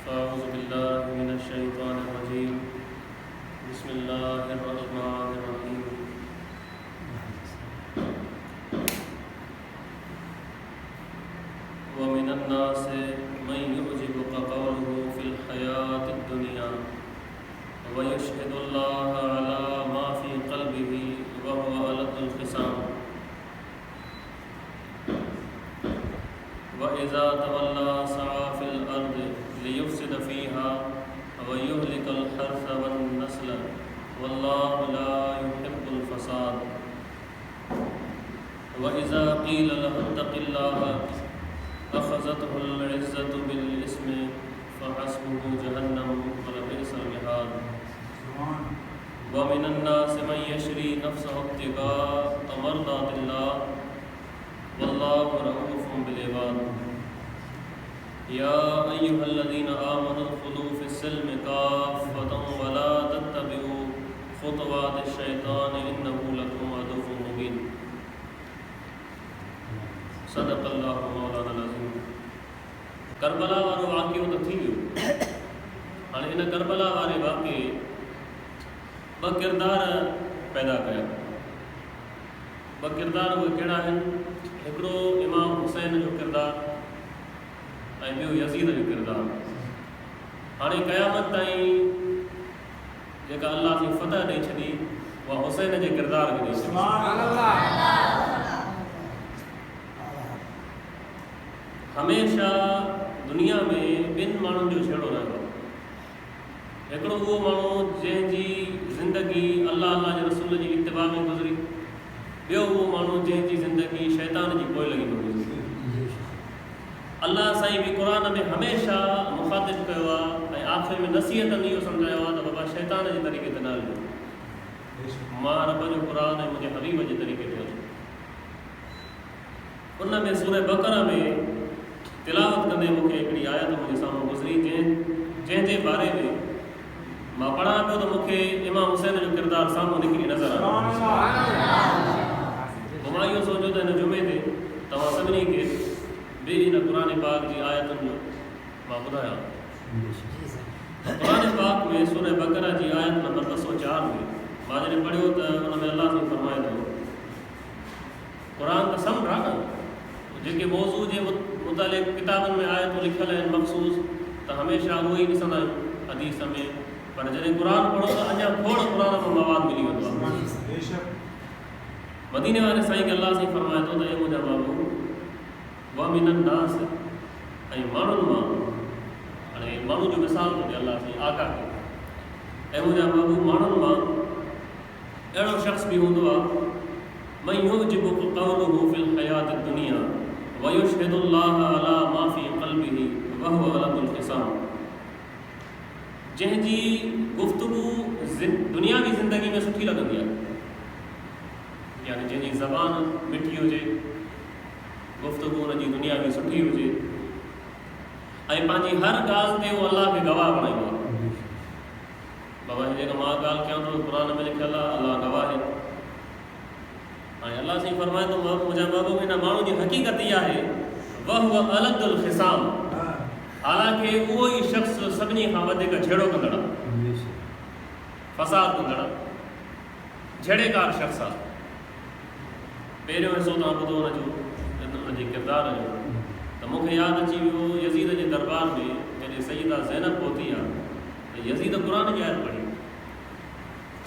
أعوذ بالله من الشيطان الرجيم بسم الله الرحمن الرحيم ومن الناس من يعجبك قوله في الحياة الدنيا ويشهد الله على ما في قلبه وهو ألد الخصام وإذا تولى سعى في الأرض ليفسد فيها ويهلك الحرث والنسل والله لا يحب الفساد وإذا قيل له اتق الله أخذته العزة بالإثم فحسبه جهنم ولبئس المهاد ومن الناس من يشري نفسه ابتغاء مرضات الله والله رؤوف بالعباد يا أيها الذين آمنوا ادخلوا في السلم كافة ولا تتبعوا خطوات الشيطان إنه لكم عدو مبين صدق الله مولانا العظيم करबला वारो वाक़ियो त थी वियो। हाणे इन करबला वारे वाक़े ॿ किरदार पैदा कया। ॿ किरदार उहे कहिड़ा आहिनि? हिकिड़ो इमाम हुसैन जो किरदारु ऐं ॿियो यज़ीद जो किरदारु। हाणे क़यामत ताईं जेका अल्लाह जी फतह ॾेई छॾी उहा हुसैन जे किरदार खे ॾेई छॾी। हमेशह दुनिया में ॿिनि माण्हुनि जो छेड़ो रहंदो। हिकिड़ो उहो माण्हू जंहिंजी ज़िंदगी अल्लाह जे रसूल जी इत्तिबा में गुज़री, ॿियो उहो माण्हू जंहिंजी ज़िंदगी शैतान जी पोइलगी में गुज़री। अल्लाह साईं बि क़ुरान में हमेशह मुखातिब कयो आहे ऐं आख़िर में नसीहत में इहो सम्झायो आहे त बाबा शैतान जे तरीक़े ते न हलिजो, मां रब जो क़ुरान ऐं मुंहिंजे हबीब जे तरीक़े ते हलिजो। उन में सूरह बक़रा में तिलावत कंदे मूंखे हिकिड़ी आयत मुंहिंजे साम्हूं गुज़री जंहिंजे बारे में मां पढ़ां पियो त मूंखे इमाम हुसैन जो किरदारु साम्हूं निकिरी नज़र आयो। मां इहो सोचियो त हिन जुमे ते तव्हां सभिनी खे बि इन क़ुरान पाक जी आयतुनि जो मां ॿुधायां। क़ुरान पाक में सूरह बक़रा जी आयत नंबर 204 में मां जॾहिं पढ़ियो त हुन में अल्लाह साईं फरमाए थो, क़ुरान त समुंड आहे न, जेके मौज़ू जे मुतालिक़ किताबनि में आयतूं लिखियल आहिनि मख़सूस त हमेशह उहो ई ॾिसंदा आहियूं हदीस में, पर जॾहिं क़ुरान पढ़ो त अञा खोड़ क़ुरान में मवाद मिली वेंदो आहे। मदीने वारे साईं खे अल्लाह साईं फरमाए थो त हे मुंहिंजा बाबू व मिन अन्नास, ऐं माण्हुनि मां, हाणे माण्हू जो मिसाल थो ॾे अल्लाह साईं आका खे, ऐं मुंहिंजा बाबू माण्हुनि मां अहिड़ो शख़्स बि हूंदो आहे मन युअजिबुक क़ौलुहु फिल हयात दुनिया व युशहिदुल्लाह अला मा फी क़ल्बिही व हुव अलदुल ख़िसाम, जंहिंजी गुफ्तगू दुनियावी ज़िंदगी में सुठी लॻंदी आहे, यानी जंहिंजी ज़बान मिठी हुजे, गुफ्तगू हुनजी दुनियावी सुठी हुजे, ऐं पंहिंजी हर ॻाल्हि ते उहो अल्लाह खे गवाह बणाईंदो आहे। बाबा जेका मां ॻाल्हि कयां थो क़ुरान में लिखियल आहे, अल्लाह गवाह आहे। ऐं अल्लाह साईं फरमाए थो मुंहिंजा बाबू हिन माण्हू जी हक़ीक़त इहा आहे वह अलदुल ख़िसाम, हालांकि उहो ई शख़्स सभिनी खां वधीक छेड़ो कंदड़ आहे, फ़साद कंदड़ आहे, छेड़ेकार शख़्स आहे। पहिरियों हिसो तव्हां ॿुधो हुनजे किरदार जो त मूंखे यादि अची वियो यज़ीद जे दरबार में जॾहिं सईदा ज़ैनब पहुती आहे त यज़ीद क़ुरान जी आयत पढ़ी।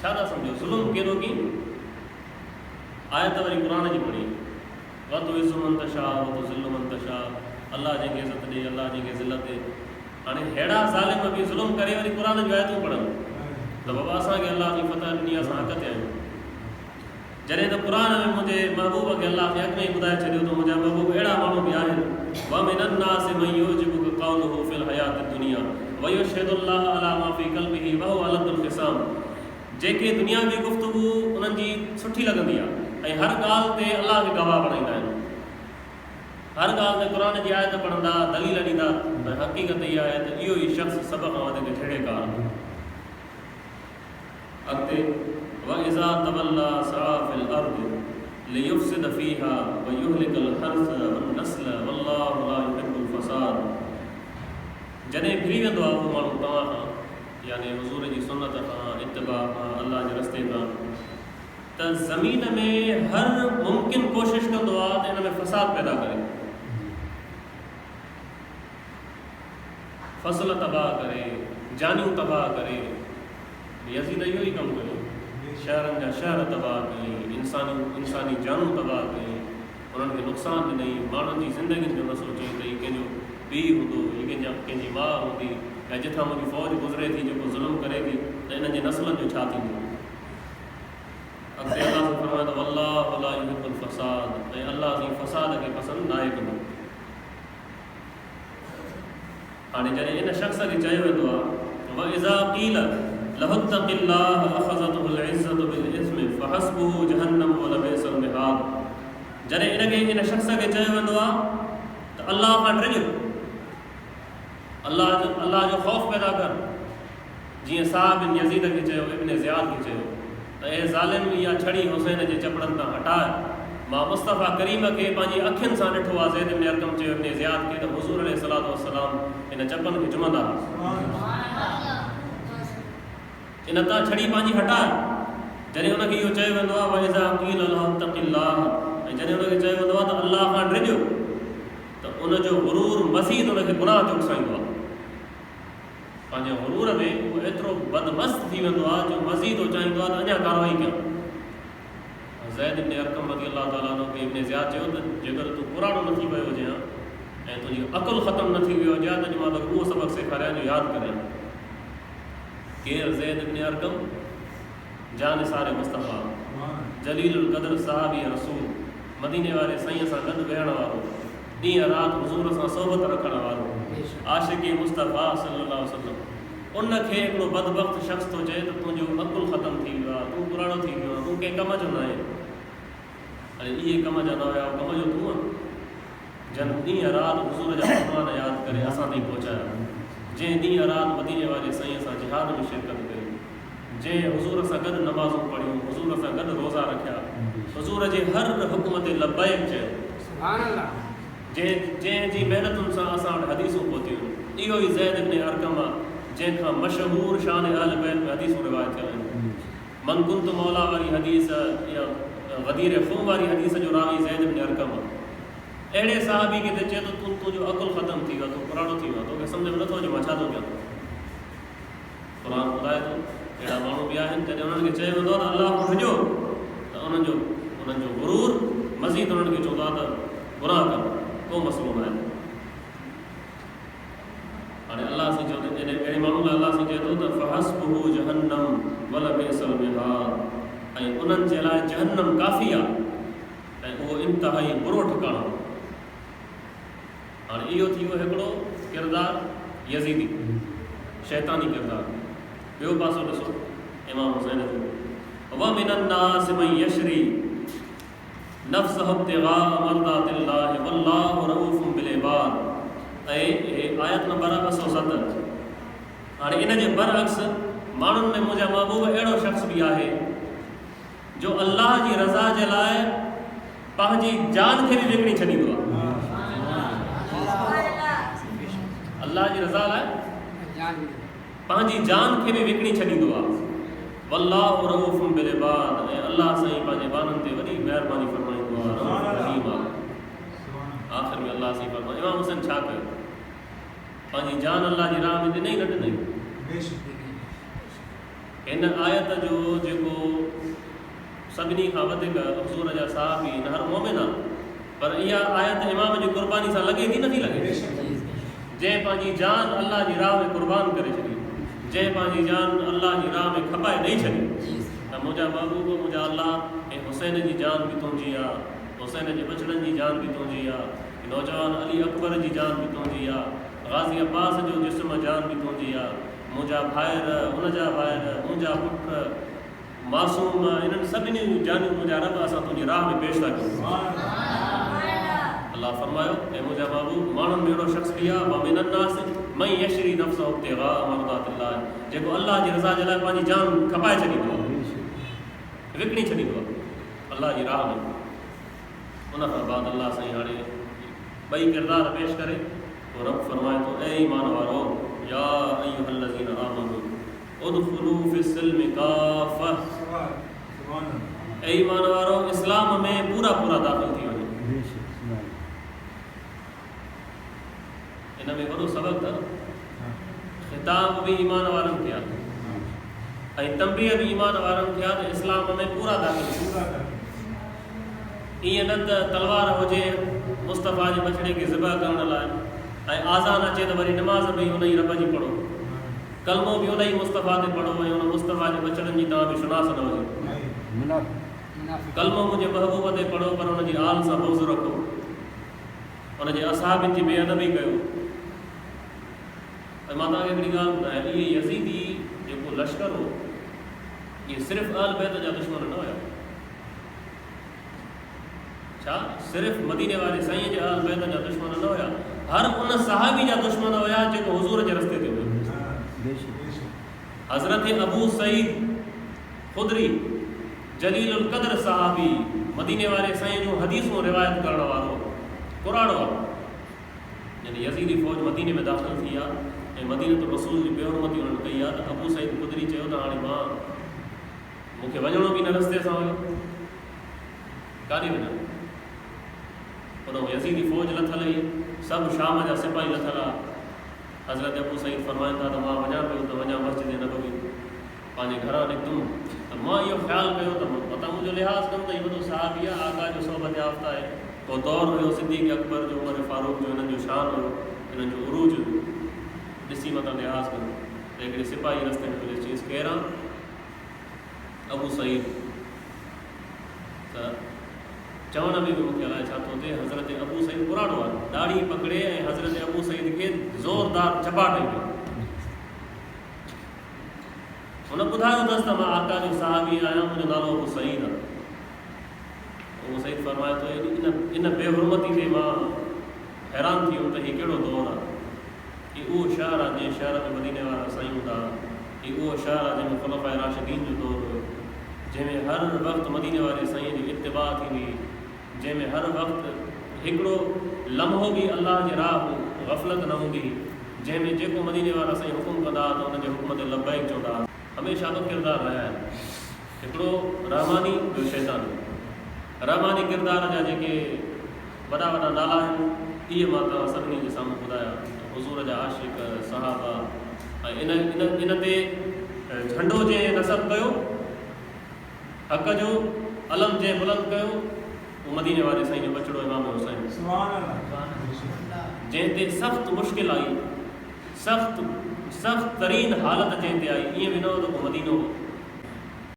छा था सम्झो? ज़ुल्म केॾो की आयत वरी क़ुरान जी पढ़ी, वतु इज़्ज़ु मन तशा वतु ज़िल्लु मन तशा, अल्लाह जंहिंखे इज़त ॾे अल्लाह जंहिंखे ज़िलत ॾे। हाणे अहिड़ा ज़ालिम बि ज़ुल्म करे वरी क़ुरान जूं आयतूं पढ़नि त बाबा असांखे अल्लाह जी फतह ॾिनी, असां हक़ ते आहियूं। जॾहिं त क़ुरान में मुंहिंजे महबूब खे अल्लाह खे अॻु में ई ॿुधाए छॾियो त मुंहिंजा महबूब अहिड़ा माण्हू बि आहिनि व मिन अन्नास मन युअजिबुक क़ौलुहु फिल हयात दुनिया व युशहिदुल्लाह अला मा फी क़ल्बिही व हुव अलदुल ख़िसाम, जेके दुनियावी गुफ्तगू उन्हनि जी सुठी लॻंदी आहे ऐं हर ॻाल्हि ते अल्लाह खे गवाह बणाईंदा आहिनि, हर ॻाल्हि ते क़ुरान जी आयत पढ़ंदा, दलील ॾींदा त हक़ीक़त इहा आहे त इहो ई शख़्स सभ खां वधीक छेड़ेकार। अॻिते वइज़ा तवल्ला सआ फिल अर्द लियुफ़्सिद फ़ीहा व युहलिकल हर्स वन नस्ल वल्लाहु ला युहिब्बुल फ़साद। जॾहिं फिरी वेंदो आहे उहो माण्हू तव्हां खां यानी हुज़ूर जी सुन्नत खां इत्तिबा खां अल्लाह जे रस्ते खां त ज़मीन में हर मुमकिन कोशिशि कंदो आहे त इन में फ़साद पैदा करे, फसल तबाह करे, जानियूं तबाह करे। यज़ीद इहो ई कमु कयो, शहरनि जा शहर तबाह कई, इंसानी जानूं तबाह कई, उन्हनि खे नुक़सानु ॾिनई, माण्हुनि जी ज़िंदगियुनि जो न सोचियो त हीउ कंहिंजो पीउ हूंदो, हीअ कंहिंजी माउ हूंदी, ऐं जिथां मुंहिंजी फ़ौज गुज़रे थी जेको ज़ुल्म करे थी त इन्हनि जे नस्लनि जो छा थींदो। अॻिते अलाह फरमाए थो वल्लाहु ला युहिब्बुल फ़साद, ऐं अलाह जी फ़साद खे पसंदि न आहे कंदो। हाणे जॾहिं इन शख़्स खे चयो वेंदो आहे व इज़ा क़ील लहुत्तक़िल्लाह अख़ज़तहुल इज़्ज़तु बिल इस्मि फ़हस्बुहु जहन्नम व लबिअसल मिहाद, जॾहिं इन शख़्स खे चयो वेंदो आहे त अलाह खां डिॼ, अल्लाह जो ख़ौफ़ पैदा कर, जीअं साहब बिन यज़ीद खे चयो, इब्न ज़ियाद खे चयो त ए ज़ालिम इहा छड़ी हुसैन जे चपड़नि तां हटाए। मां मुस्तफ़ा करीम खे पंहिंजी अखियुनि सां ॾिठो आहे, ज़ैद इब्न अरक़म चयो इब्न ज़ियाद खे त हुज़ूर अलैहिस्सलातु वस्सलाम इन चपनि खे चुमंदा, इन तां छड़ी पंहिंजी हटाए। जॾहिं हुनखे इहो चयो वेंदो आहे वइज़ा क़ील लहुत्तक़िल्लाह, ऐं जॾहिं हुनखे चयो वेंदो आहे त अल्लाह खां डिॼो, त उनजो गुरूर मज़ीद हुनखे गुनाह ते उकसाईंदो आहे। पंहिंजे गुरूर में उहो एतिरो बदमस्त थी वेंदो आहे जो मज़ीद उहो चाहींदो आहे त अञा कारवाई कयां। ज़ैद इब्न अरक़म रज़ी अल्लाह ताला अन्हु खे इब्न ज़ियाद चयो त जेकर तूं पुराणो न थी वियो हुजे ऐं तुंहिंजी अक़ुलु ख़तमु न थी वियो हुजे त मां तोखे उहो सबक़ सेखारियां जो यादि करियां। केरु? ज़ैद इब्न अरक़म, जानिसार मुस्तफ़ा, जलीलुल क़द्र सहाबी रसूल, मदीने वारे साईं सां गॾु वेहण वारो, ॾींहं राति हुज़ूर सां सोबत रखण वारो, आशिक़े मुस्तफ़ा सल्लल्लाहु अलैहि वसल्लम। उनखे हिकिड़ो बदबख़्त शख़्स थो चए त तुंहिंजो अक़ुलु ख़तमु थी वियो आहे, तूं पुराणो थी वियो आहे, तूं कंहिं कम जो न आहे। अरे इहे कम जा न हुया, कम जो तूं आहे। जन ॾींहं राति हुज़ूर जा फ़रमान यादि करे असां ताईं पहुचाया, जंहिं ॾींहं राति मदीने वारे साईं सां जिहाद में शिरकत कई, जंहिं हुज़ूर सां गॾु नमाज़ूं पढ़ियूं, हुज़ूर सां गॾु रोज़ा रखिया, हुज़ूर जे हर हुकुम ते लब्बैक चयो, जंहिंजी महिनतुनि सां असां वटि हदीसूं पहुतियूं। इहो ई ज़ैद इब्न अरक़म आहे जंहिंखां मशहूरु शान अहल बैत में हदीसूं रिवायत थियल आहिनि। मन कुंत मौला वारी हदीस या गदीर ख़ूम वारी हदीस जो रावी ज़ैद इब्न अरक़म आहे। अहिड़े साहबी खे चए थो तुंहिंजो अक़ुलु ख़तमु थी वियो, तूं पुराणो थी वियो, तोखे सम्झ में नथो अचे मां छा थो कयां। क़ुर ॿुधाए थो अहिड़ा माण्हू बि आहिनि जॾहिं उन्हनि खे चयो वेंदो आहे त अलाह खां डिॼो, त उन्हनि जो गुरूर मज़ीद उन्हनि खे चवंदो आहे त गुनाह कर, को मसइलो न आहे। हाणे अलाह साईं चवंदो अहिड़े माण्हू लाइ अलाह साईं चए थो त फ़हस्बुहु जहन्नम व लबिअसल मिहाद, ऐं उन्हनि जे लाइ जहन्नम काफ़ी आहे ऐं उहो इंतिहाई बुरो ठिकाणो। हाणे इहो थी वियो हिकिड़ो किरदारु यज़ीदी, शैतानी किरदारु। ॿियो पासो ॾिसो इमाम हुसैन जो, व मिनन नास मन यशरी नफ्सहु इब्तिग़ाअ मर्दातिल्लाह वल्लाहु रऊफ़ुम बिल इबाद। ऐं आयत नंबर 207। हाणे इन जे बरअक्स माण्हुनि में मुंहिंजा महबूब अहिड़ो शख़्स बि आहे जो अल्लाह जी रज़ा जे लाइ पंहिंजी जान खे बि विकिणी छॾींदो आहे। अल्लाह जी रज़ा लाइ पंहिंजी जान खे बि विकिणी छॾींदो आहे। वल्लाहु रऊफ़ुम बिल इबाद, ऐं अल्लाह साईं पंहिंजे बाननि ते वॾी महिरबानी फरमाईंदो आहे, रहीम आहे। आख़िर में अल्लाह साईं फरमाए इमाम हुसैन छा कयो? पंहिंजी जान अल्लाह जी राह में ॾिनई न ॾिनई? हिन आयत जो जेको सभिनी खां वधीक हुज़ूर जा साहबी न हर मोमिन आहे, पर इहा आयत इमाम जी क़ुर्बानी सां लॻे थी नथी लॻे? जंहिं पंहिंजी जान अल्लाह जी राह में क़ुर्बान करे छॾी, जंहिं पंहिंजी जान अल्लाह जी राह में खपाए ॾेई छॾी, त मुंहिंजा महबूब मुंहिंजा अल्लाह ऐं हुसैन जी जान बि तुंहिंजी आहे, हुसैन जे बचड़नि जी जान बि तुंहिंजी आहे, नौजवान अली अकबर जी जान बि तुंहिंजी आहे, गाज़ी अब्बास जो जिस्म जान बि तुंहिंजी आहे, मुंहिंजा भाइर, हुनजा भाइर, मुंहिंजा पुट मासूम, इन्हनि सभिनी जानियूं मुंहिंजा रब असां तुंहिंजी राह में पेश था कयूं। अल्लाह फरमायो ऐं मुंहिंजा महबूब माण्हुनि में अहिड़ो शख़्स बि आहे वमिनन नास मन यशरी नफ्सहु इब्तिग़ाअ मर्दातिल्लाह, जेको अल्लाह जी रज़ा जे लाइ पंहिंजी जान खपाए छॾींदो आहे, विकिणी छॾींदो आहे अल्लाह जी राह में। उन खां बाद अल्लाह साईं हाणे ॿई किरदार पेश करे पोइ रब फरमाए थो ऐं ईमान वारो उदखुलू फिस्सिल्मि काफ़ा, ऐ ईमान वारो इस्लाम में पूरा पूरा दाख़िल थी वञो। इन में वॾो सबक़ अथव। ख़िताब भी ईमान वारनि खे आहे ऐं तंबीह भी ईमान वारनि खे आहे त इस्लाम में पूरा दाख़िल थी। ईअं न त तलवार हुजे मुस्तफ़ा जे बछड़े खे ज़िबह करण लाइ ऐं आज़ान अचे त वरी नमाज़ भी उन ई रब जी पढ़ो, कलमो भी उन ई मुस्तफ़ा ते पढ़ो ऐं उन मुस्तफ़ा जे बछड़नि जी तव्हां बि शुनास न हुजे। कलमो मुंहिंजे महबूब ते पढ़ो पर उन जी आल सां बुग़्ज़ रखो, उन जे असहाबनि जी बेअदबी कयो। ऐं मां तव्हांखे हिकिड़ी ॻाल्हि ॿुधायां, इहे यज़ीदी जेको लश्कर हो इहे सिर्फ़ु अहल बैत जा दुश्मन न हुया। छा सिर्फ़ु मदीने वारे साईं जे अहल बैत जा दुश्मन न हुया, हर उन सहाबी जा दुश्मन हुया जेको हुज़ूर जे रस्ते ते हुयो। हज़रत अबू सईद ख़ुदरी जलीलुल क़द्र सहाबी, मदीने वारे साईं जो हदीसूं रिवायत करण वारो कुराड़ो आहे। यानी यज़ीदी फ़ौज मदीने में दाख़िल थी आहे ऐं मदीनतुर रसूल जी बेहुरमती उन्हनि कई आहे त अबू सईद ख़ुदरी चयो त हाणे मां मूंखे वञिणो बि न रस्ते सां हुयो, काॾे वञा। उन यज़ीदी फ़ौज लथल हुई, सभु शाम जा सिपाही लथल आहे। हज़रत अबू सईद फरमाइनि था त मां वञा पियो त वञा मस्जिद नबवी, पंहिंजे घरां निकितुमि त मां इहो ख़्यालु कयो त मतां मुंहिंजो लिहाज़ कमु त इहो वॾो सहाबी आहे, आका जो सोबत याफ़्ता आहे, को दौरु हुयो सिद्दीक़ अकबर जो, उमर फारूक जो, हिननि जो शान हुयो, हिननि जो उरूज हुयो, ॾिसी मतां लिहाज़ कयो त हिकिड़े सिपाही रस्ते में मिले, चयईंसि केरु आहे? अबू सईद। त चवण में बि मूंखे अलाए छा थो थिए, हज़रत अबू सईद पुराणो आहे, ॾाढ़ी पकड़े ऐं हज़रत अबू सईद खे ज़ोरदार चपाट ॾेई। हुन ॿुधायो अथसि त मां आका जो सहाबी आहियां, मुंहिंजो नालो अबू सईद आहे। अबू सईद फरमाए थो इन बेहुरमती ते मां हैरान थी वियुमि त हीउ कहिड़ो दौरु आहे। हीउ उहो शहर आहे जंहिं शहर में मदीने वारा साईं हूंदा, हीउ उहो शहर आहे जंहिंमें ख़ुलफ़ाए राशिदीन जो दौरु हुयो, जंहिंमें हर वक़्तु मदीने वारे साईं जी इत्तिबा थींदी, जंहिंमें हर वक़्तु हिकिड़ो लम्हो बि अल्लाह जे राह ग़फ़लत न हूंदी, जंहिंमें जेको मदीने वारा साईं हुकुम कंदा त उनजे हुकुम ते लब्बैक चवंदा। हमेशह ॿ किरदार रहिया आहिनि, हिकिड़ो रहमानी, ॿियो शैतानी। रहमानी किरदार जा जेके वॾा वॾा नाला आहिनि इहे मां तव्हां सभिनी जे साम्हूं ॿुधाया, हुज़ूर जा आशिक़ सहाबा। ऐं इन ते झंडो जंहिं नसब कयो, हक़ जो अलम जंहिं बुलंद कयो, उहो मदीने वारे साईं जो बछड़ो इमाम हुसैन, जंहिं ते सख़्तु मुश्किल आई, सख़्तु तरीन हालत जंहिं ते आई, ईअं बि न हो त को मदीनो